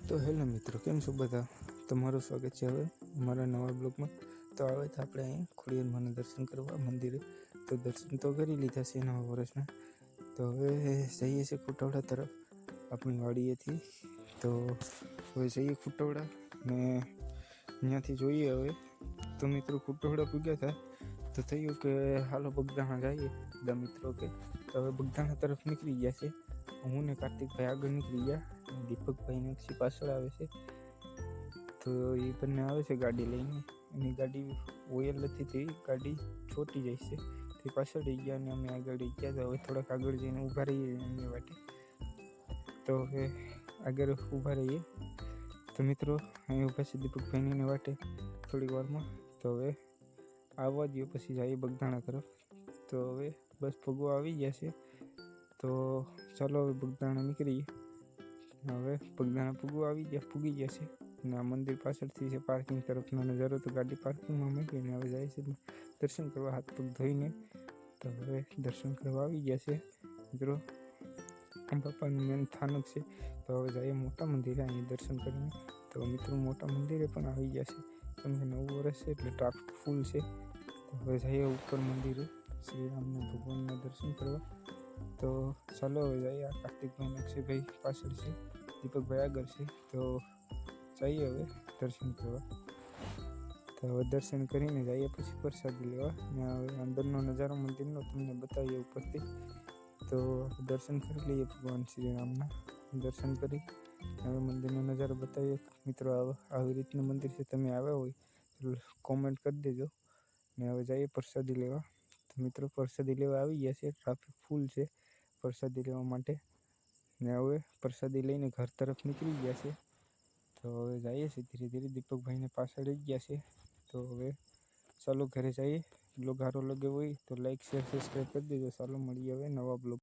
તો હેલો મિત્રો, કેમ છો બધા? તમારું સ્વાગત છે હવે અમારા નવા બ્લોગમાં. તો આવે તો આપણે અહીં ખોડિયારમાંના દર્શન કરવા મંદિરે. તો દર્શન તો કરી લીધા છે નવા વર્ષના. તો હવે જઈએ છીએ ખોટવડા તરફ આપણી વાડીએથી. તો હવે જઈએ ખોટવડા ને ત્યાંથી જોઈએ હવે. તો મિત્રો ખોટવડા પૂગ્યા હતા તો થયું કે હાલો બગદાણા જઈએ બધા મિત્રો કે. તો હવે બગદાણા તરફ નીકળી ગયા છે. હું ને કાર્તિકભાઈ આગળ નીકળી ગયા, દીપકભાઈ ને અક્ષી પાછળ આવે છે. તો એ બંને આવે છે ગાડી લઈને. એની ગાડી ઓયલ નથી તે ગાડી છોટી જાય છે. તે પાછળ રહી ગયા અને અમે આગળ રહી ગયા. તો હવે થોડાક આગળ જઈને ઊભા રહીએ એમની વાટે. તો હવે આગળ ઊભા રહીએ. તો મિત્રો અહીં ઊભા છે દીપકભાઈની વાટે થોડીક વારમાં. તો હવે આવવા દો પછી જઈએ બગદાણા તરફ. તો હવે બસ ભગવા આવી ગયા છે. તો ચાલો હવે બગદાણા નીકળીએ. હવે બગદાણા પૂગી ગયા છે. અને આ મંદિર પાછળથી છે પાર્કિંગ તરફનો નજારો. તો ગાડી પાર્કિંગમાં મૂકીને હવે જાય છે દર્શન કરવા હાથ પગ ધોઈને. તો હવે દર્શન કરવા આવી ગયા છે મિત્રો. બાપાનું મેન સ્થાનક છે. તો હવે જઈએ મોટા મંદિરે અહીં દર્શન કરીને. તો મિત્રો મોટા મંદિરે પણ આવી ગયા છે કેમ કે નવું વર્ષ છે એટલે ટ્રાફિક ફૂલ છે. તો હવે જઈએ ઉપર મંદિરે શ્રીરામના ભગવાનના દર્શન કરવા. તો ચાલો હવે જઈએ. આ કાર્તિકભાઈ અક્ષયભાઈ પાછળ છે, દીપકભાઈ આગળ છે. તો જઈએ હવે દર્શન કરવા. તો હવે દર્શન કરીને જઈએ પછી પ્રસાદી લેવા. ને હવે અંદરનો નજારો મંદિરનો તમને બતાવીએ ઉપરથી. તો દર્શન કરી લઈએ ભગવાન શ્રીરામના. દર્શન કરી હવે મંદિરનો નજારો બતાવીએ મિત્રો. આવી રીતનું મંદિર છે, તમે આવ્યા હોય તો કોમેન્ટ કરી દેજો. ને હવે જઈએ પ્રસાદી લેવા. તો મિત્રો પ્રસાદી લેવા આવી ગયા છે. ટ્રાફિક ફૂલ છે પ્રસાદી લેવા માટે. ને હવે પ્રસાદી લઈને ઘર તરફ નીકળી ગયા છે. તો હવે જઈએ છીએ ધીરે ધીરે. દીપકભાઈને પાછળ રહી ગયા છે. તો હવે ચાલો ઘરે જઈએ. બ્લોગ સારો લાગ્યો હોય તો લાઈક શેર સબસ્ક્રાઈબ કરી દેજો. ચાલો મળીએ હવે નવા બ્લોગ.